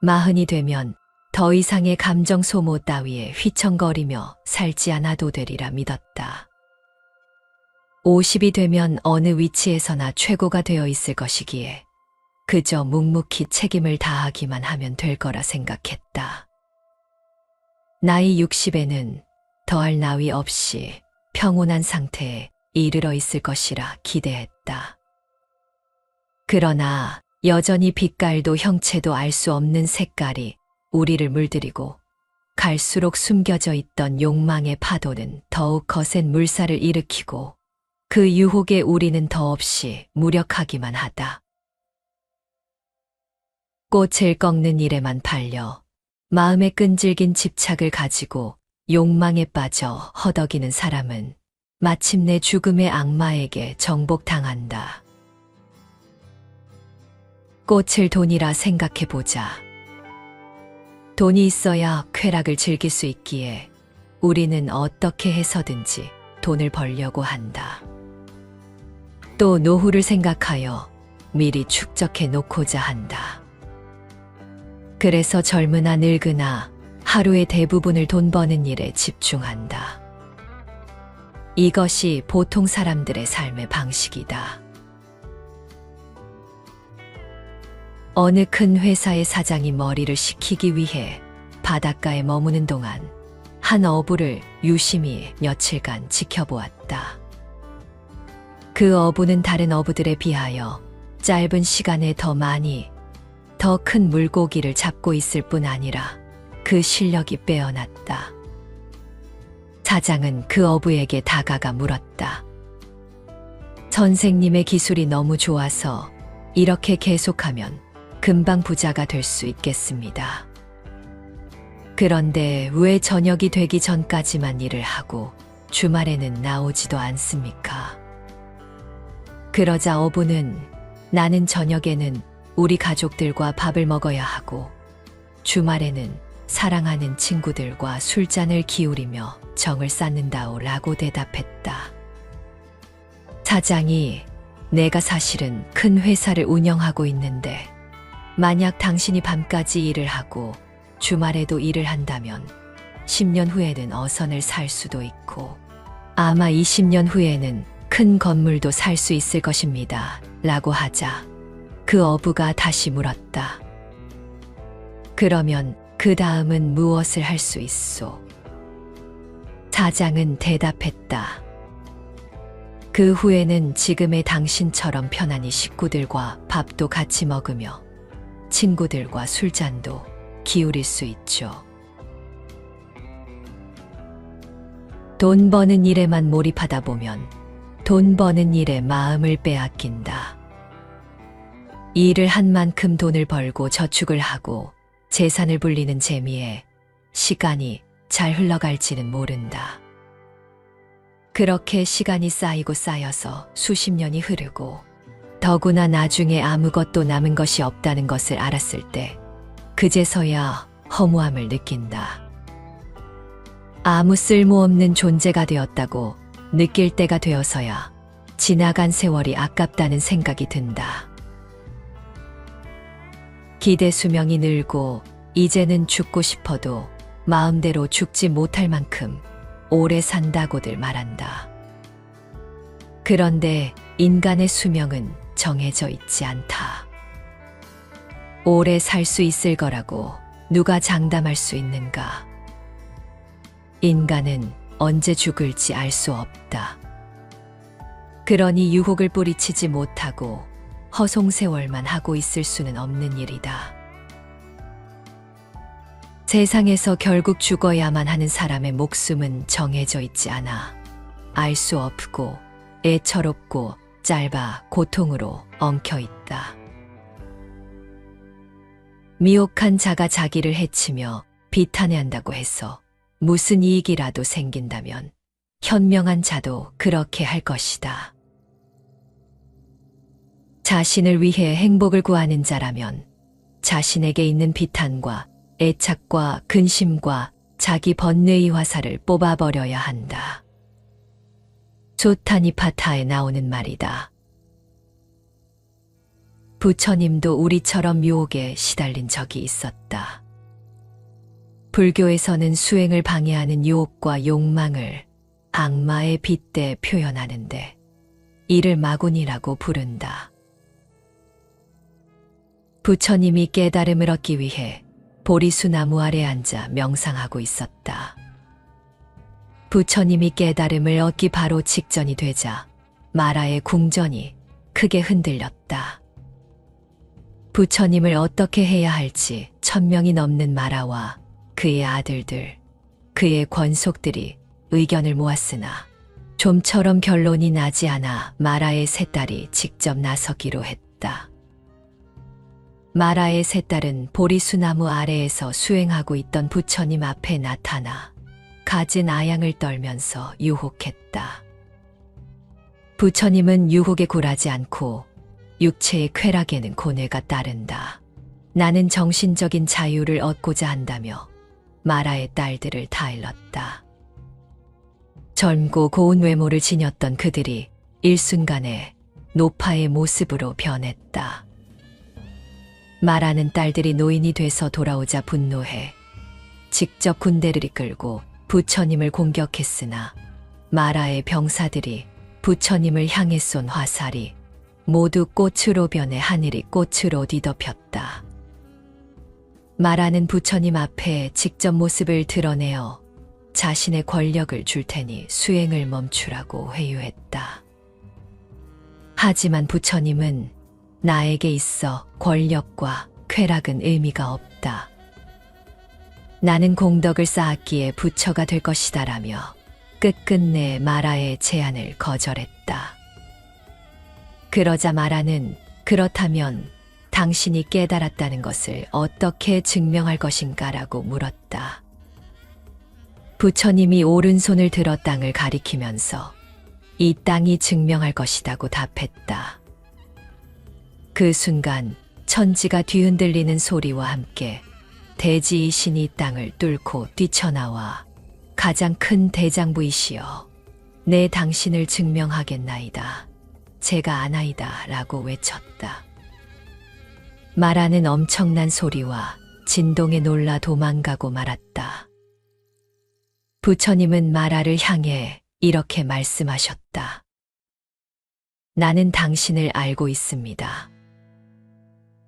마흔이 되면 더 이상의 감정 소모 따위에 휘청거리며 살지 않아도 되리라 믿었다. 50이 되면 어느 위치에서나 최고가 되어 있을 것이기에 그저 묵묵히 책임을 다하기만 하면 될 거라 생각했다. 나이 60에는 더할 나위 없이 평온한 상태에 이르러 있을 것이라 기대했다. 그러나 여전히 빛깔도 형체도 알 수 없는 색깔이 우리를 물들이고 갈수록 숨겨져 있던 욕망의 파도는 더욱 거센 물살을 일으키고 그 유혹에 우리는 더없이 무력하기만 하다. 꽃을 꺾는 일에만 팔려 마음의 끈질긴 집착을 가지고 욕망에 빠져 허덕이는 사람은 마침내 죽음의 악마에게 정복당한다. 꽃을 돈이라 생각해보자. 돈이 있어야 쾌락을 즐길 수 있기에 우리는 어떻게 해서든지 돈을 벌려고 한다. 또 노후를 생각하여 미리 축적해 놓고자 한다. 그래서 젊으나 늙으나 하루의 대부분을 돈 버는 일에 집중한다. 이것이 보통 사람들의 삶의 방식이다. 어느 큰 회사의 사장이 머리를 식히기 위해 바닷가에 머무는 동안 한 어부를 유심히 며칠간 지켜보았다. 그 어부는 다른 어부들에 비하여 짧은 시간에 더 많이, 더 큰 물고기를 잡고 있을 뿐 아니라 그 실력이 빼어났다. 사장은 그 어부에게 다가가 물었다. 선생님의 기술이 너무 좋아서 이렇게 계속하면 금방 부자가 될 수 있겠습니다. 그런데 왜 저녁이 되기 전까지만 일을 하고 주말에는 나오지도 않습니까? 그러자 어부는 나는 저녁에는 우리 가족들과 밥을 먹어야 하고 주말에는 사랑하는 친구들과 술잔을 기울이며 정을 쌓는다오 라고 대답했다. 사장이 내가 사실은 큰 회사를 운영하고 있는데 만약 당신이 밤까지 일을 하고 주말에도 일을 한다면 10년 후에는 어선을 살 수도 있고 아마 20년 후에는 큰 건물도 살 수 있을 것입니다. 라고 하자 그 어부가 다시 물었다. 그러면 그 다음은 무엇을 할 수 있소? 사장은 대답했다. 그 후에는 지금의 당신처럼 편안히 식구들과 밥도 같이 먹으며 친구들과 술잔도 기울일 수 있죠. 돈 버는 일에만 몰입하다 보면 돈 버는 일에 마음을 빼앗긴다. 일을 한 만큼 돈을 벌고 저축을 하고 재산을 불리는 재미에 시간이 잘 흘러갈지는 모른다. 그렇게 시간이 쌓이고 쌓여서 수십 년이 흐르고 더구나 나중에 아무것도 남은 것이 없다는 것을 알았을 때 그제서야 허무함을 느낀다. 아무 쓸모없는 존재가 되었다고 느낄 때가 되어서야 지나간 세월이 아깝다는 생각이 든다. 기대 수명이 늘고 이제는 죽고 싶어도 마음대로 죽지 못할 만큼 오래 산다고들 말한다. 그런데 인간의 수명은 정해져 있지 않다. 오래 살 수 있을 거라고 누가 장담할 수 있는가? 인간은 언제 죽을지 알 수 없다. 그러니 유혹을 뿌리치지 못하고 허송세월만 하고 있을 수는 없는 일이다. 세상에서 결국 죽어야만 하는 사람의 목숨은 정해져 있지 않아 알 수 없고 애처롭고 짧아 고통으로 엉켜 있다. 미혹한 자가 자기를 해치며 비탄해한다고 해서 무슨 이익이라도 생긴다면 현명한 자도 그렇게 할 것이다. 자신을 위해 행복을 구하는 자라면 자신에게 있는 비탄과 애착과 근심과 자기 번뇌의 화살을 뽑아버려야 한다. 소타니파타에 나오는 말이다. 부처님도 우리처럼 유혹에 시달린 적이 있었다. 불교에서는 수행을 방해하는 유혹과 욕망을 악마에 빗대 표현하는데 이를 마군이라고 부른다. 부처님이 깨달음을 얻기 위해 보리수 나무 아래 앉아 명상하고 있었다. 부처님이 깨달음을 얻기 바로 직전이 되자 마라의 궁전이 크게 흔들렸다. 부처님을 어떻게 해야 할지 1000명이 넘는 마라와 그의 아들들, 그의 권속들이 의견을 모았으나 좀처럼 결론이 나지 않아 마라의 세 딸이 직접 나서기로 했다. 마라의 세 딸은 보리수나무 아래에서 수행하고 있던 부처님 앞에 나타나 갖은 아양을 떨면서 유혹했다. 부처님은 유혹에 굴하지 않고 육체의 쾌락에는 고뇌가 따른다. 나는 정신적인 자유를 얻고자 한다며 마라의 딸들을 다 일렀다. 젊고 고운 외모를 지녔던 그들이 일순간에 노파의 모습으로 변했다. 마라는 딸들이 노인이 돼서 돌아오자 분노해 직접 군대를 이끌고 부처님을 공격했으나 마라의 병사들이 부처님을 향해 쏜 화살이 모두 꽃으로 변해 하늘이 꽃으로 뒤덮였다. 마라는 부처님 앞에 직접 모습을 드러내어 자신의 권력을 줄 테니 수행을 멈추라고 회유했다. 하지만 부처님은 나에게 있어 권력과 쾌락은 의미가 없다. 나는 공덕을 쌓았기에 부처가 될 것이다라며 끝끝내 마라의 제안을 거절했다. 그러자 마라는 그렇다면 당신이 깨달았다는 것을 어떻게 증명할 것인가라고 물었다. 부처님이 오른손을 들어 땅을 가리키면서 이 땅이 증명할 것이다고 답했다. 그 순간 천지가 뒤흔들리는 소리와 함께 대지의 신이 땅을 뚫고 뛰쳐나와 가장 큰 대장부이시여 내 당신을 증명하겠나이다. 제가 아나이다 라고 외쳤다. 마라는 엄청난 소리와 진동에 놀라 도망가고 말았다. 부처님은 마라를 향해 이렇게 말씀하셨다. 나는 당신을 알고 있습니다.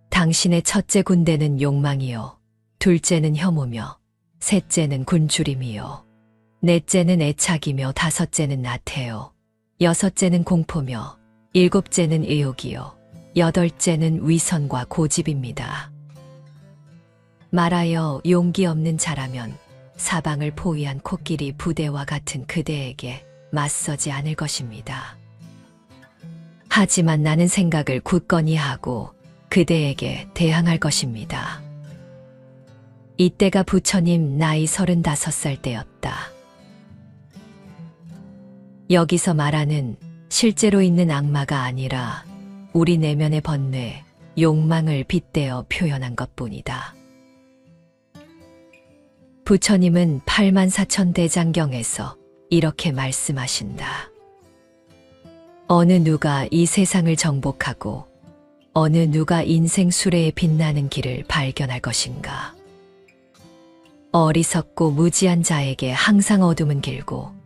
당신의 첫째 군대는 욕망이요, 둘째는 혐오며, 셋째는 굶주림이요, 넷째는 애착이며, 다섯째는 나태요, 여섯째는 공포며, 일곱째는 의욕이요, 여덟째는 위선과 고집입니다. 말하여 용기 없는 자라면 사방을 포위한 코끼리 부대와 같은 그대에게 맞서지 않을 것입니다. 하지만 나는 생각을 굳건히 하고 그대에게 대항할 것입니다. 이때가 부처님 나이 35살 때였다. 여기서 말하는 실제로 있는 악마가 아니라 우리 내면의 번뇌, 욕망을 빗대어 표현한 것뿐이다. 부처님은 84,000대장경에서 이렇게 말씀하신다. 어느 누가 이 세상을 정복하고 어느 누가 인생 수레에 빛나는 길을 발견할 것인가. 어리석고 무지한 자에게 항상 어둠은 길고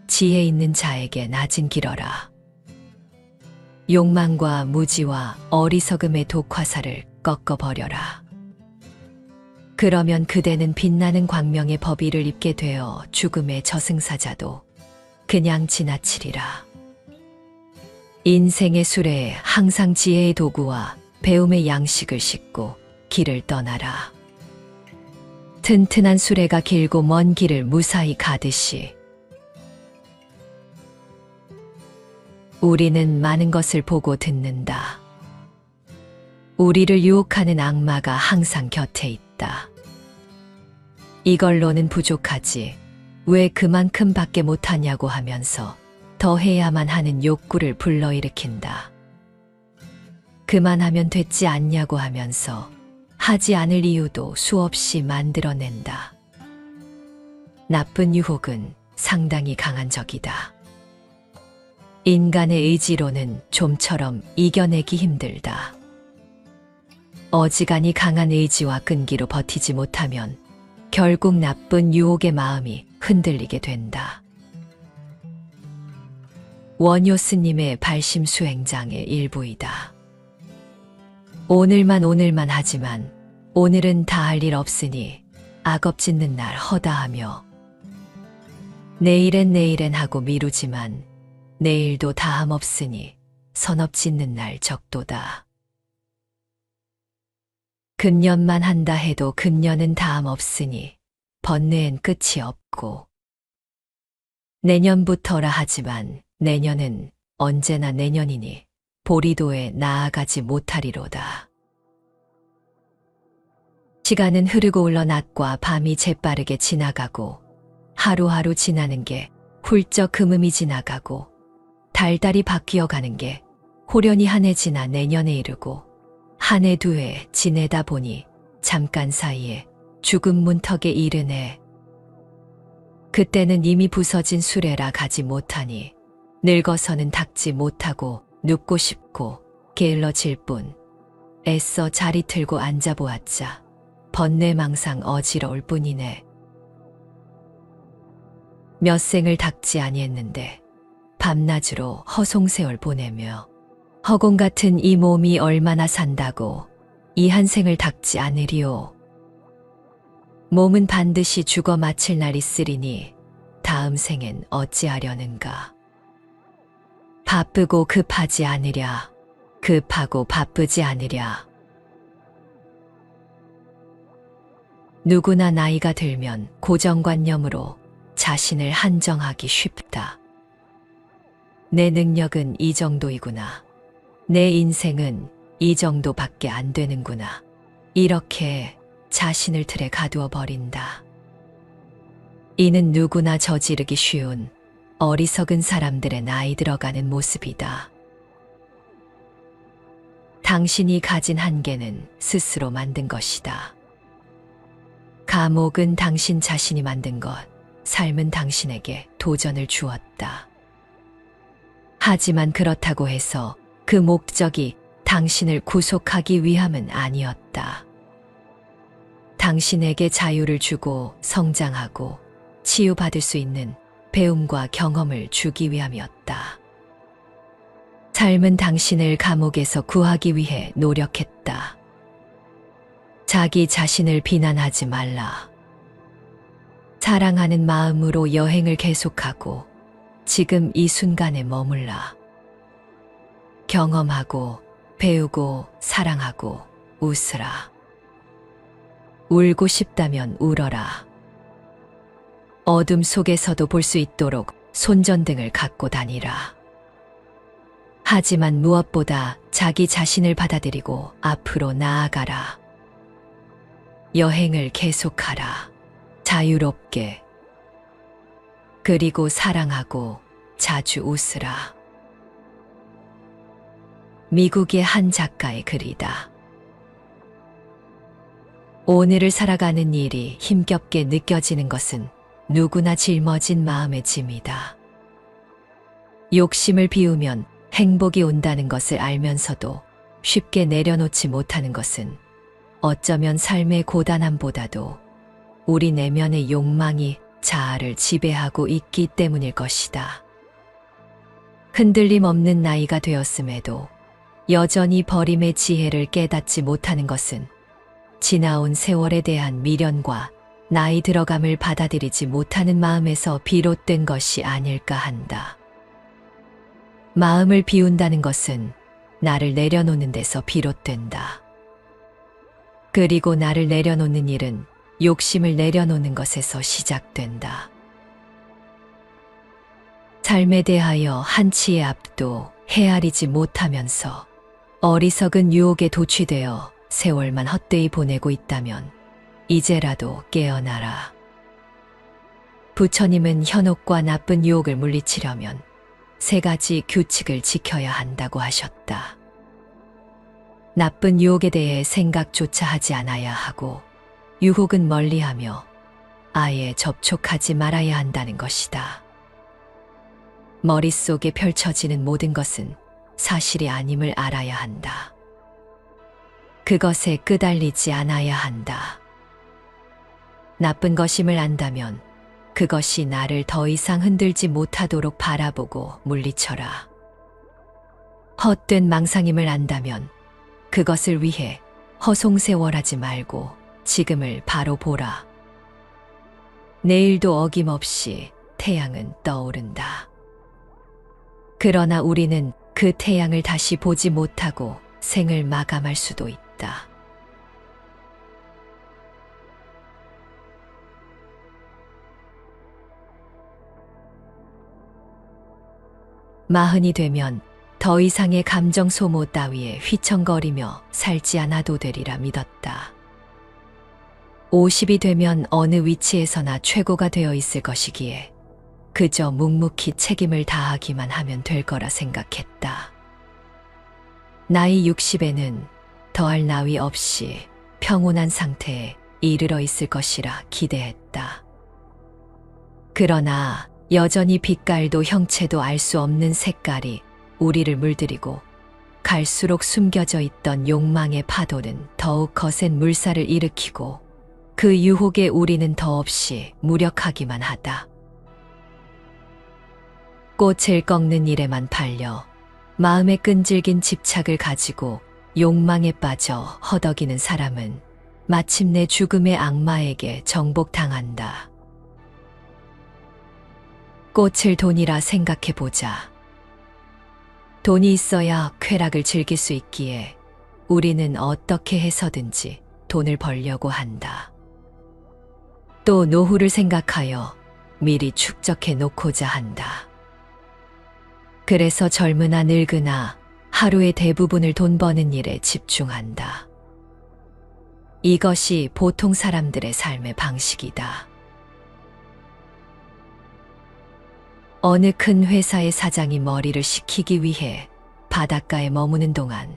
지혜 있는 자에게 낮은 길어라. 욕망과 무지와 어리석음의 독화살을 꺾어버려라. 그러면 그대는 빛나는 광명의 법의를 입게 되어 죽음의 저승사자도 그냥 지나치리라. 인생의 수레에 항상 지혜의 도구와 배움의 양식을 싣고 길을 떠나라. 튼튼한 수레가 길고 먼 길을 무사히 가듯이 우리는 많은 것을 보고 듣는다. 우리를 유혹하는 악마가 항상 곁에 있다. 이걸로는 부족하지. 왜 그만큼 밖에 못하냐고 하면서 더 해야만 하는 욕구를 불러일으킨다. 그만하면 됐지 않냐고 하면서 하지 않을 이유도 수없이 만들어낸다. 나쁜 유혹은 상당히 강한 적이다. 인간의 의지로는 좀처럼 이겨내기 힘들다. 어지간히 강한 의지와 끈기로 버티지 못하면 결국 나쁜 유혹의 마음이 흔들리게 된다. 원효 스님의 발심 수행장의 일부이다. 오늘만 하지만 오늘은 다 할 일 없으니 악업 짓는 날 허다하며 내일엔 하고 미루지만 내일도 다함 없으니 선업 짓는 날 적도다. 금년만 한다 해도 금년은 다함 없으니 번뇌엔 끝이 없고 내년부터라 하지만 내년은 언제나 내년이니 보리도에 나아가지 못하리로다. 시간은 흐르고 흘러 낮과 밤이 재빠르게 지나가고 하루하루 지나는 게 훌쩍 금음이 지나가고 달달이 바뀌어가는 게 호련히 한 해 지나 내년에 이르고 한 해 두 해 지내다 보니 잠깐 사이에 죽음 문턱에 이르네. 그때는 이미 부서진 수레라 가지 못하니 늙어서는 닦지 못하고 눕고 싶고 게을러질 뿐 애써 자리 틀고 앉아보았자 번뇌망상 어지러울 뿐이네. 몇 생을 닦지 아니했는데 밤낮으로 허송세월 보내며 허공 같은 이 몸이 얼마나 산다고 이 한 생을 닦지 않으리오. 몸은 반드시 죽어 마칠 날이 있으리니 다음 생엔 어찌하려는가. 바쁘고 급하지 않으랴. 급하고 바쁘지 않으랴. 누구나 나이가 들면 고정관념으로 자신을 한정하기 쉽다. 내 능력은 이 정도이구나. 내 인생은 이 정도밖에 안 되는구나. 이렇게 자신을 틀에 가두어 버린다. 이는 누구나 저지르기 쉬운 어리석은 사람들의 나이 들어가는 모습이다. 당신이 가진 한계는 스스로 만든 것이다. 감옥은 당신 자신이 만든 것, 삶은 당신에게 도전을 주었다. 하지만 그렇다고 해서 그 목적이 당신을 구속하기 위함은 아니었다. 당신에게 자유를 주고 성장하고 치유받을 수 있는 배움과 경험을 주기 위함이었다. 삶은 당신을 감옥에서 구하기 위해 노력했다. 자기 자신을 비난하지 말라. 사랑하는 마음으로 여행을 계속하고 지금 이 순간에 머물라. 경험하고 배우고 사랑하고 웃으라. 울고 싶다면 울어라. 어둠 속에서도 볼 수 있도록 손전등을 갖고 다니라. 하지만 무엇보다 자기 자신을 받아들이고 앞으로 나아가라. 여행을 계속하라. 자유롭게. 그리고 사랑하고 자주 웃으라. 미국의 한 작가의 글이다. 오늘을 살아가는 일이 힘겹게 느껴지는 것은 누구나 짊어진 마음의 짐이다. 욕심을 비우면 행복이 온다는 것을 알면서도 쉽게 내려놓지 못하는 것은 어쩌면 삶의 고단함보다도 우리 내면의 욕망이 자아를 지배하고 있기 때문일 것이다. 흔들림 없는 나이가 되었음에도 여전히 버림의 지혜를 깨닫지 못하는 것은 지나온 세월에 대한 미련과 나이 들어감을 받아들이지 못하는 마음에서 비롯된 것이 아닐까 한다. 마음을 비운다는 것은 나를 내려놓는 데서 비롯된다. 그리고 나를 내려놓는 일은 욕심을 내려놓는 것에서 시작된다. 삶에 대하여 한치의 앞도 헤아리지 못하면서 어리석은 유혹에 도취되어 세월만 헛되이 보내고 있다면 이제라도 깨어나라. 부처님은 현혹과 나쁜 유혹을 물리치려면 3가지 규칙을 지켜야 한다고 하셨다. 나쁜 유혹에 대해 생각조차 하지 않아야 하고 유혹은 멀리하며 아예 접촉하지 말아야 한다는 것이다. 머릿속에 펼쳐지는 모든 것은 사실이 아님을 알아야 한다. 그것에 끄달리지 않아야 한다. 나쁜 것임을 안다면 그것이 나를 더 이상 흔들지 못하도록 바라보고 물리쳐라. 헛된 망상임을 안다면 그것을 위해 허송세월하지 말고 지금을 바로 보라. 내일도 어김없이 태양은 떠오른다. 그러나 우리는 그 태양을 다시 보지 못하고 생을 마감할 수도 있다. 마흔이 되면 더 이상의 감정 소모 따위에 휘청거리며 살지 않아도 되리라 믿었다. 50이 되면 어느 위치에서나 최고가 되어 있을 것이기에 그저 묵묵히 책임을 다하기만 하면 될 거라 생각했다. 나이 60에는 더할 나위 없이 평온한 상태에 이르러 있을 것이라 기대했다. 그러나 여전히 빛깔도 형체도 알 수 없는 색깔이 우리를 물들이고 갈수록 숨겨져 있던 욕망의 파도는 더욱 거센 물살을 일으키고 그 유혹에 우리는 더없이 무력하기만 하다. 꽃을 꺾는 일에만 팔려 마음에 끈질긴 집착을 가지고 욕망에 빠져 허덕이는 사람은 마침내 죽음의 악마에게 정복당한다. 꽃을 돈이라 생각해보자. 돈이 있어야 쾌락을 즐길 수 있기에 우리는 어떻게 해서든지 돈을 벌려고 한다. 또 노후를 생각하여 미리 축적해 놓고자 한다. 그래서 젊으나 늙으나 하루의 대부분을 돈 버는 일에 집중한다. 이것이 보통 사람들의 삶의 방식이다. 어느 큰 회사의 사장이 머리를 식히기 위해 바닷가에 머무는 동안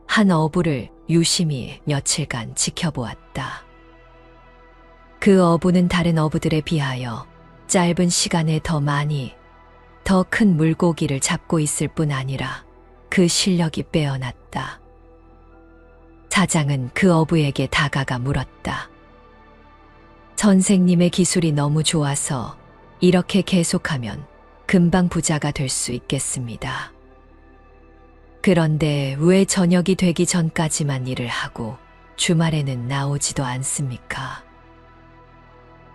한 어부를 유심히 며칠간 지켜보았다. 그 어부는 다른 어부들에 비하여 짧은 시간에 더 많이, 더 큰 물고기를 잡고 있을 뿐 아니라 그 실력이 빼어났다. 사장은 그 어부에게 다가가 물었다. 선생님의 기술이 너무 좋아서 이렇게 계속하면 금방 부자가 될 수 있겠습니다. 그런데 왜 저녁이 되기 전까지만 일을 하고 주말에는 나오지도 않습니까?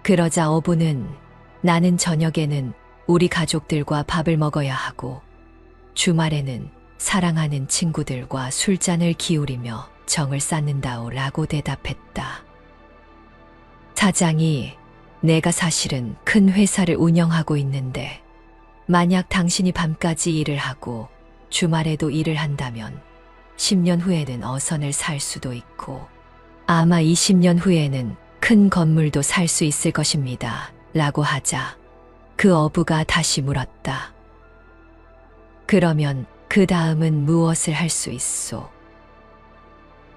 그러자 어부는 나는 저녁에는 우리 가족들과 밥을 먹어야 하고 주말에는 사랑하는 친구들과 술잔을 기울이며 정을 쌓는다오 라고 대답했다. 사장이 내가 사실은 큰 회사를 운영하고 있는데 만약 당신이 밤까지 일을 하고 주말에도 일을 한다면 10년 후에는 어선을 살 수도 있고 아마 20년 후에는 큰 건물도 살 수 있을 것입니다. 라고 하자 그 어부가 다시 물었다. 그러면 그 다음은 무엇을 할 수 있소?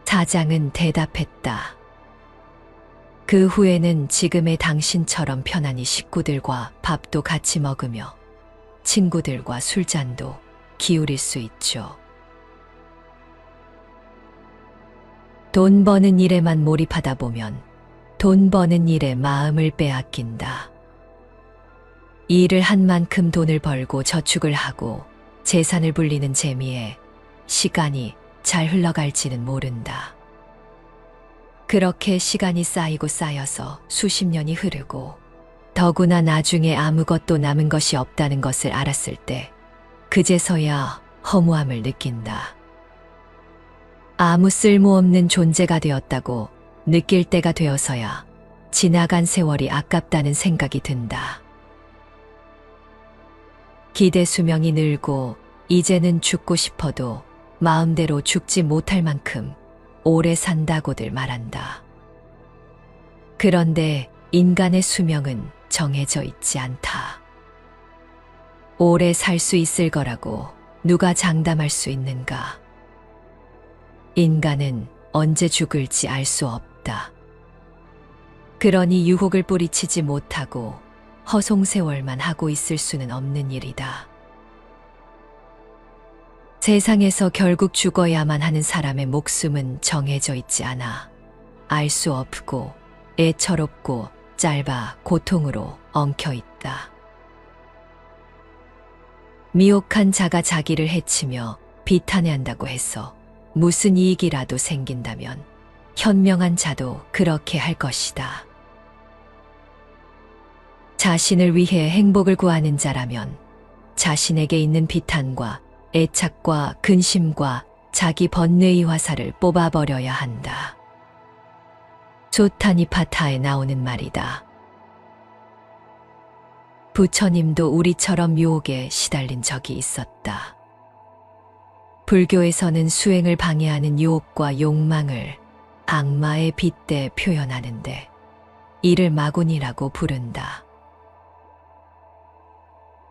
사장은 대답했다. 그 후에는 지금의 당신처럼 편안히 식구들과 밥도 같이 먹으며 친구들과 술잔도 기울일 수 있죠. 돈 버는 일에만 몰입하다 보면 돈 버는 일에 마음을 빼앗긴다. 일을 한 만큼 돈을 벌고 저축을 하고 재산을 불리는 재미에 시간이 잘 흘러갈지는 모른다. 그렇게 시간이 쌓이고 쌓여서 수십 년이 흐르고 더구나 나중에 아무것도 남은 것이 없다는 것을 알았을 때 그제서야 허무함을 느낀다. 아무 쓸모없는 존재가 되었다고 느낄 때가 되어서야 지나간 세월이 아깝다는 생각이 든다. 기대 수명이 늘고 이제는 죽고 싶어도 마음대로 죽지 못할 만큼 오래 산다고들 말한다. 그런데 인간의 수명은 정해져 있지 않다. 오래 살 수 있을 거라고 누가 장담할 수 있는가? 인간은 언제 죽을지 알 수 없다. 그러니 유혹을 뿌리치지 못하고 허송세월만 하고 있을 수는 없는 일이다. 세상에서 결국 죽어야만 하는 사람의 목숨은 정해져 있지 않아. 알 수 없고 애처롭고 짧아 고통으로 엉켜 있다. 미혹한 자가 자기를 해치며 비탄해한다고 해서 무슨 이익이라도 생긴다면 현명한 자도 그렇게 할 것이다. 자신을 위해 행복을 구하는 자라면 자신에게 있는 비탄과 애착과 근심과 자기 번뇌의 화살을 뽑아버려야 한다. 조타니파타에 나오는 말이다. 부처님도 우리처럼 유혹에 시달린 적이 있었다. 불교에서는 수행을 방해하는 유혹과 욕망을 악마에 빗대 표현하는데 이를 마군이라고 부른다.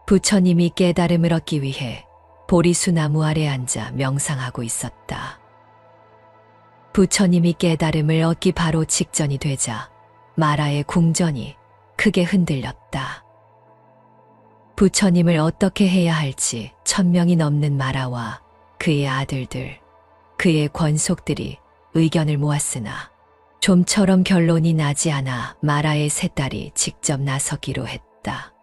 부처님이 깨달음을 얻기 위해 보리수 나무 아래 앉아 명상하고 있었다. 부처님이 깨달음을 얻기 바로 직전이 되자 마라의 궁전이 크게 흔들렸다. 부처님을 어떻게 해야 할지 1000명이 넘는 마라와 그의 아들들, 그의 권속들이 의견을 모았으나 좀처럼 결론이 나지 않아 마라의 세 딸이 직접 나서기로 했다.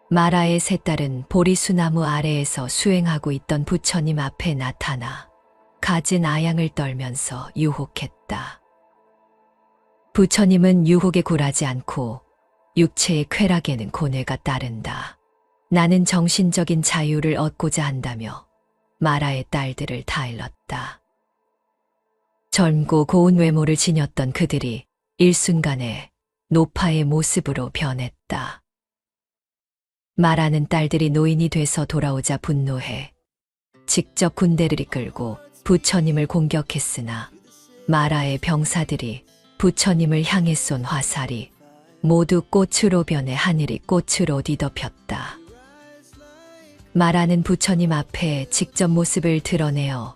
마라의 세 딸은 보리수나무 아래에서 수행하고 있던 부처님 앞에 나타나 갖은 아양을 떨면서 유혹했다. 부처님은 유혹에 굴하지 않고 육체의 쾌락에는 고뇌가 따른다. 나는 정신적인 자유를 얻고자 한다며 마라의 딸들을 다 일렀다. 젊고 고운 외모를 지녔던 그들이 일순간에 노파의 모습으로 변했다. 마라는 딸들이 노인이 돼서 돌아오자 분노해 직접 군대를 이끌고 부처님을 공격했으나 마라의 병사들이 부처님을 향해 쏜 화살이 모두 꽃으로 변해 하늘이 꽃으로 뒤덮였다. 마라는 부처님 앞에 직접 모습을 드러내어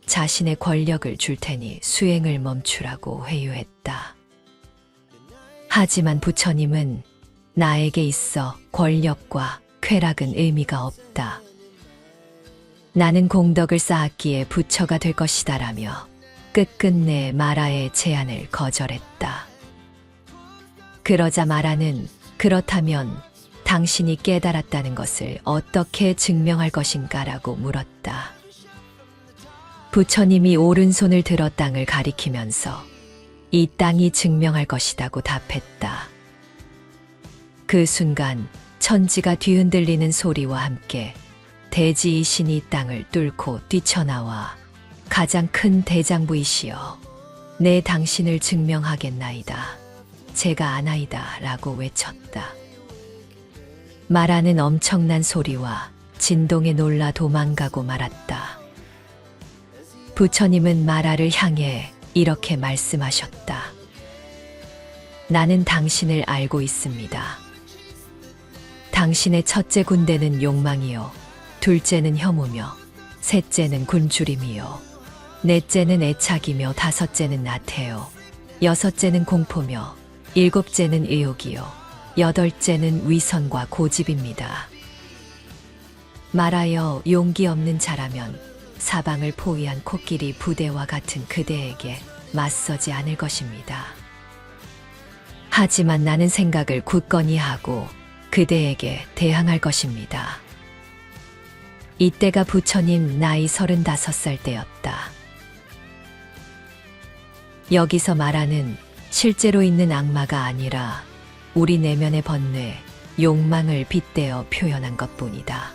자신의 권력을 줄 테니 수행을 멈추라고 회유했다. 하지만 부처님은 나에게 있어 권력과 쾌락은 의미가 없다. 나는 공덕을 쌓았기에 부처가 될 것이다라며 끝끝내 마라의 제안을 거절했다. 그러자 마라는 그렇다면 당신이 깨달았다는 것을 어떻게 증명할 것인가라고 물었다. 부처님이 오른손을 들어 땅을 가리키면서 이 땅이 증명할 것이다고 답했다. 그 순간 천지가 뒤흔들리는 소리와 함께 대지의 신이 땅을 뚫고 뛰쳐나와 가장 큰 대장부이시여 내 당신을 증명하겠나이다. 제가 아나이다 라고 외쳤다. 마라는 엄청난 소리와 진동에 놀라 도망가고 말았다. 부처님은 마라를 향해 이렇게 말씀하셨다. 나는 당신을 알고 있습니다. 당신의 첫째 군대는 욕망이요, 둘째는 혐오며, 셋째는 굶주림이요, 넷째는 애착이며, 다섯째는 나태요, 여섯째는 공포며, 일곱째는 의욕이요, 여덟째는 위선과 고집입니다. 말하여 용기 없는 자라면 사방을 포위한 코끼리 부대와 같은 그대에게 맞서지 않을 것입니다. 하지만 나는 생각을 굳건히 하고 그대에게 대항할 것입니다. 이때가 부처님 나이 35살 때였다. 여기서 말하는 실제로 있는 악마가 아니라 우리 내면의 번뇌, 욕망을 빗대어 표현한 것뿐이다.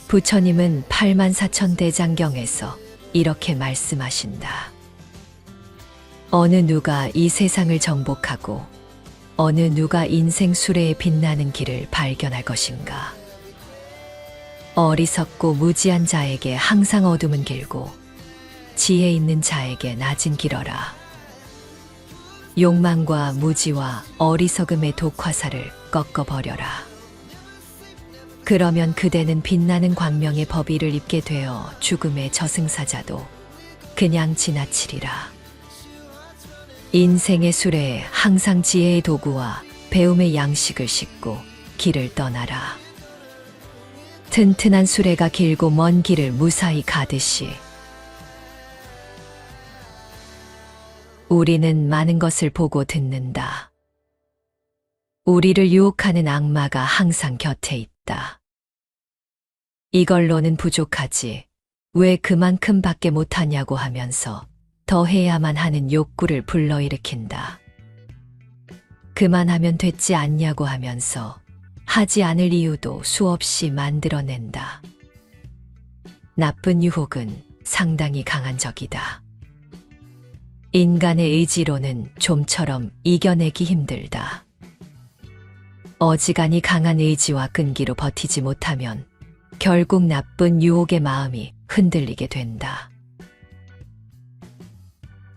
부처님은 84,000대장경에서 이렇게 말씀하신다. 어느 누가 이 세상을 정복하고 어느 누가 인생 수레에 빛나는 길을 발견할 것인가. 어리석고 무지한 자에게 항상 어둠은 길고 지혜 있는 자에게 낮은 길어라. 욕망과 무지와 어리석음의 독화살을 꺾어버려라. 그러면 그대는 빛나는 광명의 법의를 입게 되어 죽음의 저승사자도 그냥 지나치리라. 인생의 수레에 항상 지혜의 도구와 배움의 양식을 싣고 길을 떠나라. 튼튼한 수레가 길고 먼 길을 무사히 가듯이 우리는 많은 것을 보고 듣는다. 우리를 유혹하는 악마가 항상 곁에 있다. 이걸로는 부족하지. 왜 그만큼밖에 못하냐고 하면서 더 해야만 하는 욕구를 불러일으킨다. 그만하면 됐지 않냐고 하면서 하지 않을 이유도 수없이 만들어낸다. 나쁜 유혹은 상당히 강한 적이다. 인간의 의지로는 좀처럼 이겨내기 힘들다. 어지간히 강한 의지와 끈기로 버티지 못하면 결국 나쁜 유혹의 마음이 흔들리게 된다.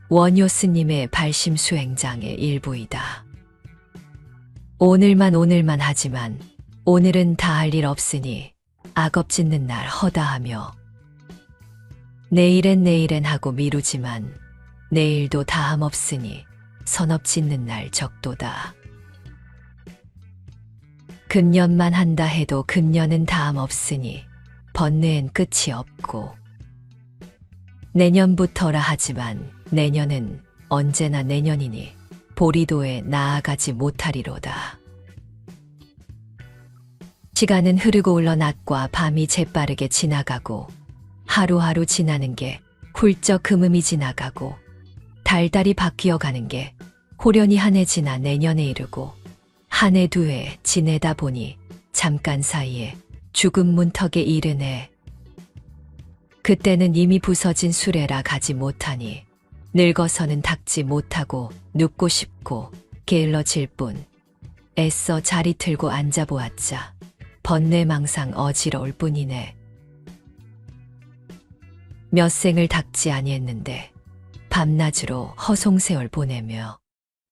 원효 스님의 발심 수행장의 일부이다. 오늘만 하지만 오늘은 다 할 일 없으니 악업짓는 날 허다하며 내일엔 하고 미루지만 내일도 다함 없으니 선업짓는 날 적도다. 금년만 한다 해도 금년은 다함 없으니 번뇌엔 끝이 없고 내년부터라 하지만 내년은 언제나 내년이니 보리도에 나아가지 못하리로다. 시간은 흐르고 흘러 낮과 밤이 재빠르게 지나가고 하루하루 지나는 게 훌쩍 흐름이 지나가고 달달이 바뀌어가는 게 호련히 한 해 지나 내년에 이르고 한 해 두 해 지내다 보니 잠깐 사이에 죽음 문턱에 이르네. 그때는 이미 부서진 수레라 가지 못하니 늙어서는 닦지 못하고 눕고 싶고 게을러질 뿐 애써 자리 틀고 앉아보았자 번뇌망상 어지러울 뿐이네. 몇 생을 닦지 아니했는데 밤낮으로 허송세월 보내며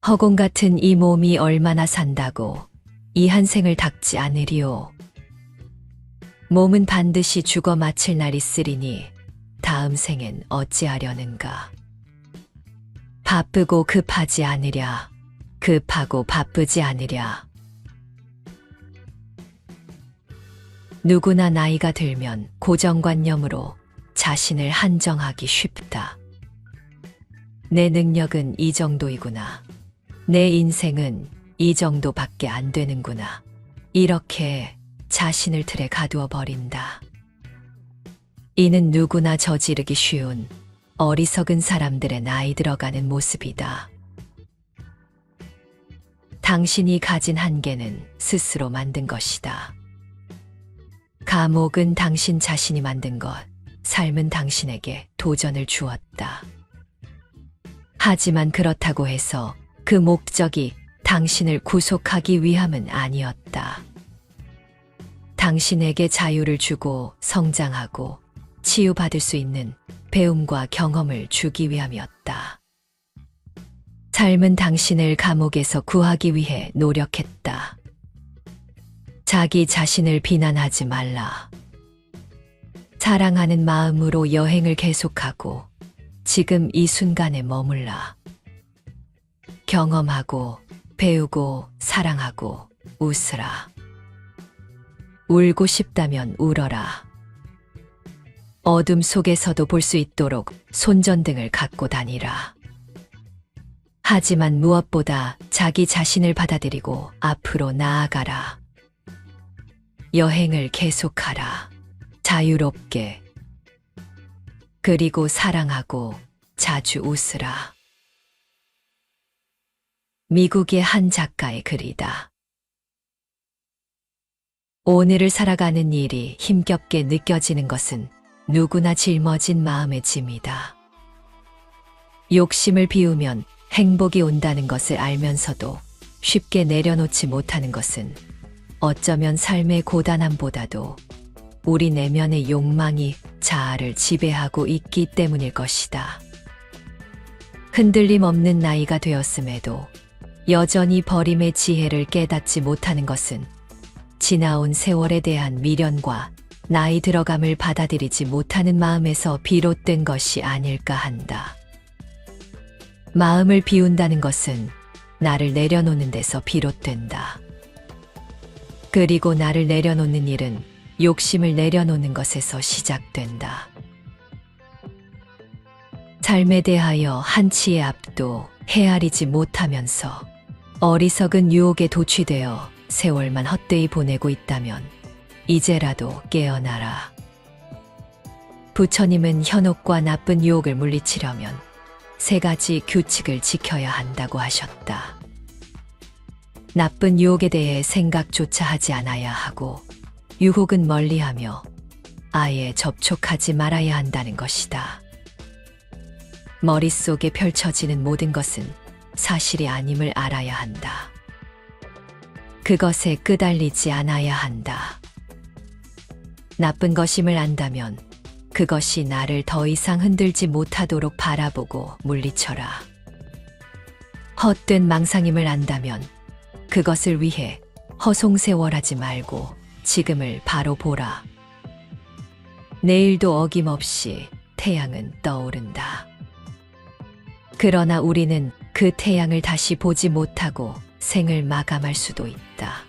허공 같은 이 몸이 얼마나 산다고 이 한 생을 닦지 않으리오. 몸은 반드시 죽어 마칠 날이 있으리니 다음 생엔 어찌하려는가. 바쁘고 급하지 않으랴. 급하고 바쁘지 않으랴. 누구나 나이가 들면 고정관념으로 자신을 한정하기 쉽다. 내 능력은 이 정도이구나. 내 인생은 이 정도밖에 안 되는구나. 이렇게 자신을 틀에 가두어 버린다. 이는 누구나 저지르기 쉬운 어리석은 사람들의 나이 들어가는 모습이다. 당신이 가진 한계는 스스로 만든 것이다. 감옥은 당신 자신이 만든 것, 삶은 당신에게 도전을 주었다. 하지만 그렇다고 해서 그 목적이 당신을 구속하기 위함은 아니었다. 당신에게 자유를 주고 성장하고 치유받을 수 있는 배움과 경험을 주기 위함이었다. 삶은 당신을 감옥에서 구하기 위해 노력했다. 자기 자신을 비난하지 말라. 사랑하는 마음으로 여행을 계속하고 지금 이 순간에 머물라. 경험하고 배우고 사랑하고 웃으라. 울고 싶다면 울어라. 어둠 속에서도 볼 수 있도록 손전등을 갖고 다니라. 하지만 무엇보다 자기 자신을 받아들이고 앞으로 나아가라. 여행을 계속하라. 자유롭게. 그리고 사랑하고 자주 웃으라. 미국의 한 작가의 글이다. 오늘을 살아가는 일이 힘겹게 느껴지는 것은 누구나 짊어진 마음의 짐이다. 욕심을 비우면 행복이 온다는 것을 알면서도 쉽게 내려놓지 못하는 것은 어쩌면 삶의 고단함보다도 우리 내면의 욕망이 자아를 지배하고 있기 때문일 것이다. 흔들림 없는 나이가 되었음에도 여전히 버림의 지혜를 깨닫지 못하는 것은 지나온 세월에 대한 미련과 나이 들어감을 받아들이지 못하는 마음에서 비롯된 것이 아닐까 한다. 마음을 비운다는 것은 나를 내려놓는 데서 비롯된다. 그리고 나를 내려놓는 일은 욕심을 내려놓는 것에서 시작된다. 삶에 대하여 한치의 앞도 헤아리지 못하면서 어리석은 유혹에 도취되어 세월만 헛되이 보내고 있다면 이제라도 깨어나라. 부처님은 현혹과 나쁜 유혹을 물리치려면 3가지 규칙을 지켜야 한다고 하셨다. 나쁜 유혹에 대해 생각조차 하지 않아야 하고 유혹은 멀리하며 아예 접촉하지 말아야 한다는 것이다. 머릿속에 펼쳐지는 모든 것은 사실이 아님을 알아야 한다. 그것에 끄달리지 않아야 한다. 나쁜 것임을 안다면 그것이 나를 더 이상 흔들지 못하도록 바라보고 물리쳐라. 헛된 망상임을 안다면 그것을 위해 허송세월하지 말고 지금을 바로 보라. 내일도 어김없이 태양은 떠오른다. 그러나 우리는 그 태양을 다시 보지 못하고 생을 마감할 수도 있다.